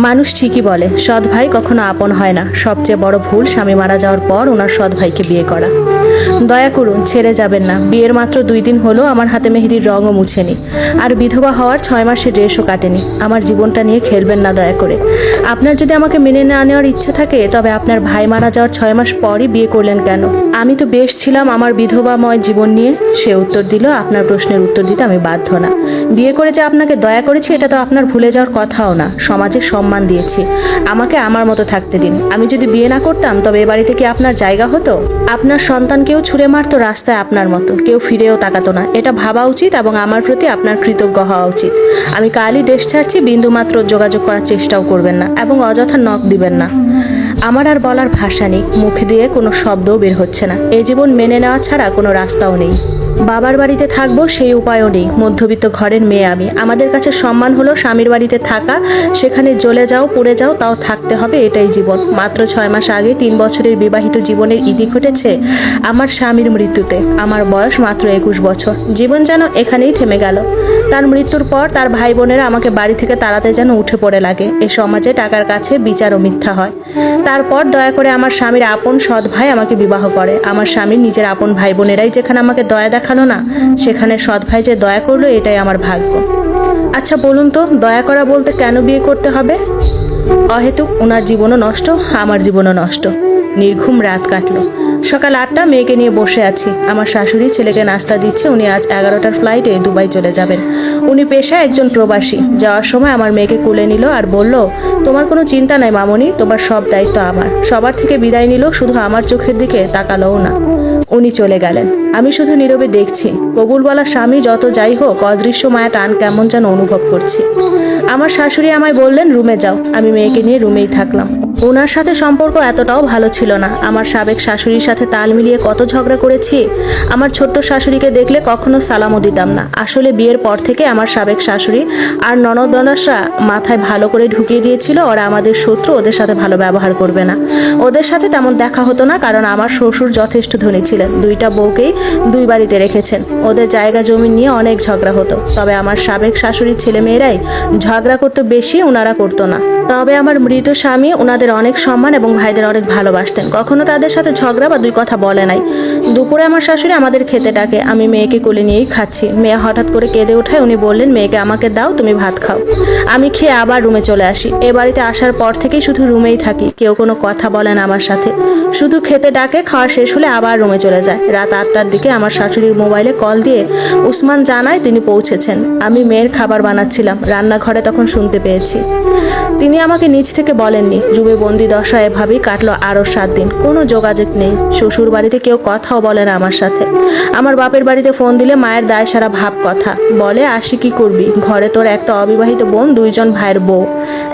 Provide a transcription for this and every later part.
মানুষ ঠিকই বলে সৎ ভাই কখনো আপন হয় না। সবচেয়ে বড় ভুল স্বামী মারা যাওয়ার পর ওনার সৎ ভাইকে বিয়ে করা। দয়া করুন, ছেড়ে যাবেন না। বিয়ের মাত্র 2 দিন হলো আমার হাতে মেহেদির রঙও মুছেনি, আর বিধবা হওয়ার 6 মাসের ড্রেসও কাটেনি। আমার জীবনটা নিয়ে খেলবেন না দয়া করে। আপনার যদি আমাকে মেনে না নেওয়ার ইচ্ছা থাকে, তবে আপনার ভাই মারা যাওয়ার 6 মাস পরই বিয়ে করলেন কেন? আমি তো বেশ ছিলাম আমার বিধবাময় জীবন নিয়ে। সে উত্তর দিল, আপনার প্রশ্নের উত্তর দিতে আমি বাধ্য না। বিয়ে করে যে আপনাকে দয়া করেছি এটা তো আপনার ভুলে যাওয়ার কথাও না। সমাজে সম্মান দিয়েছি, আমাকে আমার মতো থাকতে দিন। আমি যদি বিয়ে না করতাম তবে এ বাড়িতে কি আপনার জায়গা হতো? আপনার সন্তানকেও ছুঁড়ে মারতো রাস্তায় আপনার মতো, কেউ ফিরেও তাকাতো না। এটা ভাবা উচিত এবং আমার প্রতি আপনার কৃতজ্ঞ হওয়া উচিত। আমি কালই দেশ ছাড়ছি, বিন্দুমাত্র যোগাযোগ করার চেষ্টাও করবেন না এবং অযথা নখ দিবেন না। আমার আর বলার ভাষা নেই, মুখ দিয়ে কোনো শব্দও বের হচ্ছে না। এই জীবন মেনে নেওয়া ছাড়া কোনো রাস্তাও নেই। বাবার বাড়িতে থাকবো সেই উপায়ও নেই। মধ্যবিত্ত ঘরের মেয়ে আমি। আমাদের কাছে সম্মান হলো স্বামীর বাড়িতে থাকা, সেখানে জ্বলে যাও পড়ে যাও তাও থাকতে হবে, এটাই জীবন। মাত্র 6 মাস আগে 3 বছরের বিবাহিত জীবনের ইতি ঘটেছে আমার স্বামীর মৃত্যুতে। আমার বয়স মাত্র 21 বছর। জীবন যেন এখানেই থেমে গেল। তার মৃত্যুর পর তার ভাই বোনেরা আমাকে বাড়ি থেকে তাড়াতে যেন উঠে পড়ে লাগে। এ সমাজে টাকার কাছে বিচারও মিথ্যা হয়। তারপর দয়া করে আমার স্বামীর আপন সৎ ভাই আমাকে বিবাহ করে। আমার স্বামীর নিজের আপন ভাই বোনেরাই যেখানে আমাকে দয়া দেখালো না, সেখানে সৎ ভাই যে দয়া করলো, এটাই আমার ভাগ্য। আচ্ছা বলুন তো, দয়া করা বলতে কেন বিয়ে করতে হবে? অহেতুক ওনার জীবনও নষ্ট, আমার জীবনও নষ্ট। নির্ঘুম রাত কাটলো। সকাল 8টা, মেয়েকে নিয়ে বসে আছি। আমার শাশুড়ি ছেলেকে নাস্তা দিচ্ছে। উনি আজ 11টার ফ্লাইটে দুবাই চলে যাবেন। উনি পেশায় একজন প্রবাসী। যাওয়ার সময় আমার মেয়েকে কোলে নিল আর বলল, তোমার কোনো চিন্তা নাই মামনি, তোমার সব দায়িত্ব আমার। সবার থেকে বিদায় নিল, শুধু আমার চোখের দিকে তাকালোও না। উনি চলে গেলেন। আমি শুধু নীরবে দেখছি। কবুল বলা স্বামী যত যাই হোক, অদৃশ্য মায়া টান কেমন যেন অনুভব করছি। আমার শাশুড়ি আমায় বললেন, রুমে যাও। আমি মেয়েকে নিয়ে রুমেই থাকলাম। ওনার সাথে সম্পর্ক এতটাও ভালো ছিল না। আমার সাবেক শাশুড়ির সাথে তাল মিলিয়ে কত ঝগড়া করেছি। আমার ছোট্ট শাশুড়িকে দেখলে কখনো সালামও দিতাম না। আসলে বিয়ের পর থেকে আমার সাবেক শাশুড়ি আর ননদনসরা মাথায় ভালো করে ঢুকিয়ে দিয়েছিল ওরা আমাদের শত্রু, ওদের সাথে ভালো ব্যবহার করবে না। ওদের সাথে তেমন দেখা হতো না, কারণ আমার শ্বশুর যথেষ্ট ধনী ছিলেন। 2টা বউকেই 2 বাড়িতে রেখেছেন। ওদের জায়গা জমি নিয়ে অনেক ঝগড়া হতো। তবে আমার সাবেক শাশুড়ির ছেলে মেয়েরাই ঝগড়া করতো বেশি, ওনারা করতো না। তবে আমার মৃত স্বামী ওনাদের অনেক সম্মান এবং ভাইদের অনেক ভালোবাসতেন। কখনো তাদের সাথে ঝগড়া বা 2 কথা বলে নাই। দুপুরে আমার শাশুড়ি আমাদের খেতে ডাকে। আমি মেয়েকে কোলে নিয়েই খাচ্ছি। মেয়ে হঠাৎ করে কেঁদে ওঠায়। উনি বললেন, মেয়েকে আমাকে দাও, তুমি ভাত খাও। আমি খেয়ে আবার রুমে চলে আসি। এ বাড়িতে আসার পর থেকেই শুধু রুমেই থাকি। কেউ কোনো কথা বলে না আমার সাথে, শুধু খেতে ডাকে। খাওয়া শেষ হলে আবার রুমে চলে যায়। রাত 8টার দিকে আমার শাশুড়ির মোবাইলে কল দিয়ে উসমান জানায় তিনি পৌঁছেছেন। আমি মেয়ের খাবার বানাচ্ছিলাম, রান্নাঘরে তখন শুনতে পেয়েছি। তিনি আমাকে নিচ থেকে বলেননি। রুমে বন্দি দশা এভাবেই কাটলো আরও 7 দিন। কোনো যোগাযোগ নেই। শ্বশুর বাড়িতে কেউ কথাও বলে না আমার সাথে। আমার বাপের বাড়িতে ফোন দিলে মায়ের দায় সারা ভাব কথা বলে, আসি কি করবি, ঘরে তোর একটা অবিবাহিত বোন, 2 জন ভাইয়ের বউ,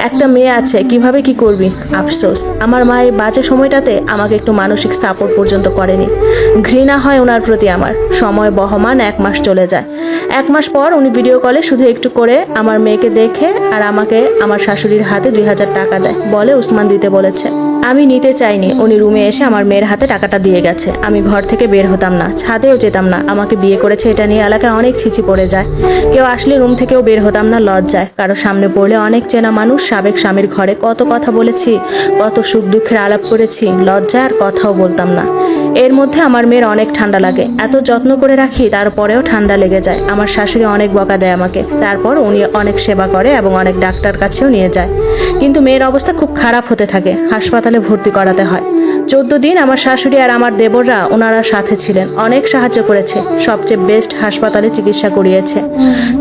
একটা মেয়ে আছে, কিভাবে কি করবি? আফসোস, আমার মা এই বাজে সময়টাতে আমাকে একটু মানসিক সাপোর্ট পর্যন্ত করেনি। ঘৃণা হয় ওনার প্রতি আমার। সময় বহমান 1 মাস চলে যায়। 1 মাস পর উনি ভিডিও কলে শুধু একটু করে আমার মেয়েকে দেখে আর আমাকে আমার শাশুড়ির হাতে 2000 টাকা দেয়, বলে উসমান দিতে বলেছে। আমি নিতে চাইনি। উনি রুমে এসে আমার মেয়ের হাতে টাকাটা দিয়ে গেছে। আমি ঘর থেকে বের হতাম না, ছাদেও যেতাম না। আমাকে বিয়ে করেছে এটা নিয়ে এলাকায় অনেক ছিছি পড়ে যায়। কেউ আসলে রুম থেকেও বের হতাম না, লজ্জায়। কারো সামনে পড়লে অনেক চেনা মানুষ, সাবেক স্বামীর ঘরে কত কথা বলেছি, কত সুখ দুঃখের আলাপ করেছি, লজ্জায় আর কথাও বলতাম না। এর মধ্যে আমার মেয়ের অনেক ঠান্ডা লাগে। এত যত্ন করে রাখি, তারপরেও ঠান্ডা লেগে যায়। আমার শাশুড়ি অনেক বকা দেয় আমাকে। তারপর উনি অনেক সেবা করে এবং অনেক ডাক্তার কাছেও নিয়ে যায়। কিন্তু মেয়ের অবস্থা খুব খারাপ হতে থাকে। হাসপাতালে ভর্তি করাতে হয়। 14 দিন আমার শাশুড়ি আর আমার দেবররা ওনারা সাথে ছিলেন, অনেক সাহায্য করেছে। সবচেয়ে বেস্ট হাসপাতালে চিকিৎসা করিয়েছে।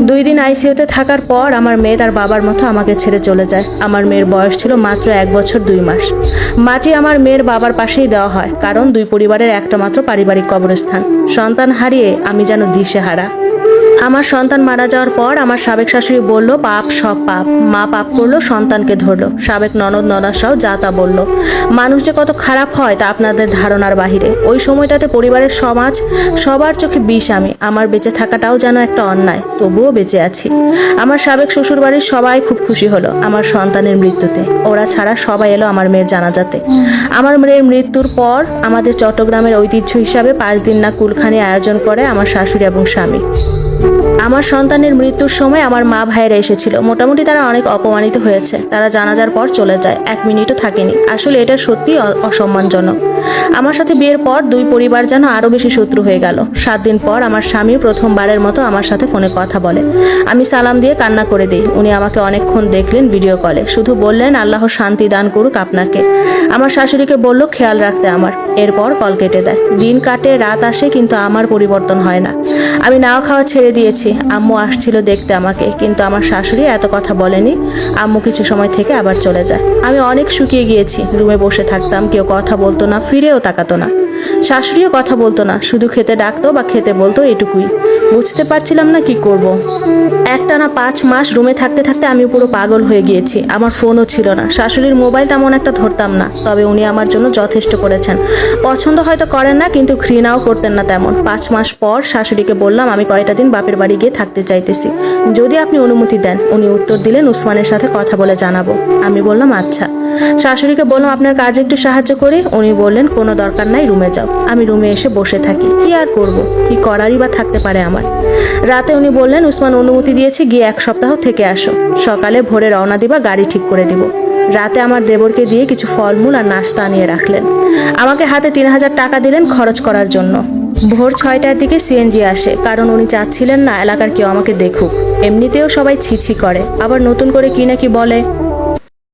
2 দিন আইসিইউতে থাকার পর আমার মেয়ে তার বাবার মতো আমাকে ছেড়ে চলে যায়। আমার মেয়ের বয়স ছিল মাত্র 1 বছর 2 মাস। মাটি আমার মেয়ের বাবার পাশেই দেওয়া হয়, কারণ 2 পরিবারের একটা মাত্র পারিবারিক কবরস্থান। সন্তান হারিয়ে আমি যেন দিশেহারা। আমার সন্তান মারা যাওয়ার পর আমার সাবেক শাশুড়ি বলল, পাপ সব পাপ। মা পাপ করলো, সন্তানকে ধরলো। সাবেক ননদ ননাসরাও যা তা বলল। মানুষ যে কত খারাপ হয় তা আপনাদের ধারণার বাহিরে। ওই সময়টাতে পরিবারের সমাজ সবার চোখে বিষ। আমার বেঁচে থাকাটাও যেন একটা অন্যায়, তবুও বেঁচে আছি। আমার সাবেক শ্বশুরবাড়ির সবাই খুব খুশি হলো আমার সন্তানের মৃত্যুতে। ওরা ছাড়া সবাই এলো আমার মেয়ের জানাজাতে। আমার মেয়ের মৃত্যুর পর আমাদের চট্টগ্রামের ঐতিহ্য হিসাবে 5 দিন না কুলখানি আয়োজন করে আমার শাশুড়ি এবং স্বামী। আমার সন্তানের মৃত্যুর সময় আমার মা ভাইয়েরা এসেছিল। মোটামুটি তারা অনেক অপমানিত হয়েছে। তারা জানাজার পর চলে যায়, 1 মিনিটও থাকেনি। আসলে এটা সত্যি অসম্মানজনক। আমার সাথে বিয়ের পর দুই পরিবার যেন আরো বেশি শত্রু হয়ে গেল। 7 দিন পর আমার স্বামী প্রথমবারের মতো আমার সাথে ফোনে কথা বলে। আমি সালাম দিয়ে কান্না করে দিই। উনি আমাকে অনেকক্ষণ দেখলেন ভিডিও কলে, শুধু বললেন আল্লাহ শান্তি দান করুক আপনাকে। আমার শাশুড়িকে বলল খেয়াল রাখতে আমার। এরপর কল কেটে দেয়। দিন কাটে, রাত আসে, কিন্তু আমার পরিবর্তন হয় না। আমি নাও খাওয়া ছেড়ে দিয়েছি। আম্মু আসছিল দেখতে আমাকে, কিন্তু আমার শাশুড়ি এত কথা বলেনি। আম্মু কিছু সময় থেকে আবার চলে যায়। আমি অনেক শুকিয়ে গিয়েছি। রুমে বসে থাকতাম, কেউ কথা বলতো না, ফিরেও তাকাতো না। শাশুড়িও কথা বলতো না, শুধু খেতে ডাকতো বা খেতে বলতো, এটুকুই। বুঝতে পারছিলাম না কি করব। একটানা 5 মাস রুমে থাকতে থাকতে আমি পুরো পাগল হয়ে গিয়েছি। আমার ফোনও ছিল না, শাশুড়ির মোবাইল তেমন একটা ধরতাম না। তবে উনি আমার জন্য যথেষ্ট করেছেন। পছন্দ হয়তো করেন না, কিন্তু ঘৃণাও করতেন না তেমন। 5 মাস পর শাশুড়িকে বললাম আমি কয়টা দিন বাপের বাড়ি গিয়ে থাকতে চাইতেছি, যদি আপনি অনুমতি দেন। উনি উত্তর দিলেন উসমানের সাথে কথা বলে জানাবো। আমি বললাম আচ্ছা। শাশুড়িকে বললাম আপনার কাজে একটু সাহায্য করি। উনি বললেন কোনো দরকার নাই, রুমে যাও। আমি রুমে এসে বসে থাকি। কি আর করব, কি করারই বা থাকতে পারে আমার। রাতে উনি বললেন উসমান অনুমতি দিয়েছে, গিয়ে 1 সপ্তাহ থেকে আসো। সকালে ভোরে রওনা দিবা, গাড়ি ঠিক করে দিব। রাতে আমার দেবরকে দিয়ে কিছু ফলমূল আর নাস্তা আনিয়ে রাখলেন। আমাকে হাতে 3000 টাকা দিলেন খরচ করার জন্য। ভোর 6টার দিকে সিএনজি আসে, কারণ উনি চাচ্ছিলেন না এলাকার কেউ আমাকে দেখুক। এমনিতেও সবাই ছিছি করে, আবার নতুন করে কি নাকি বলে।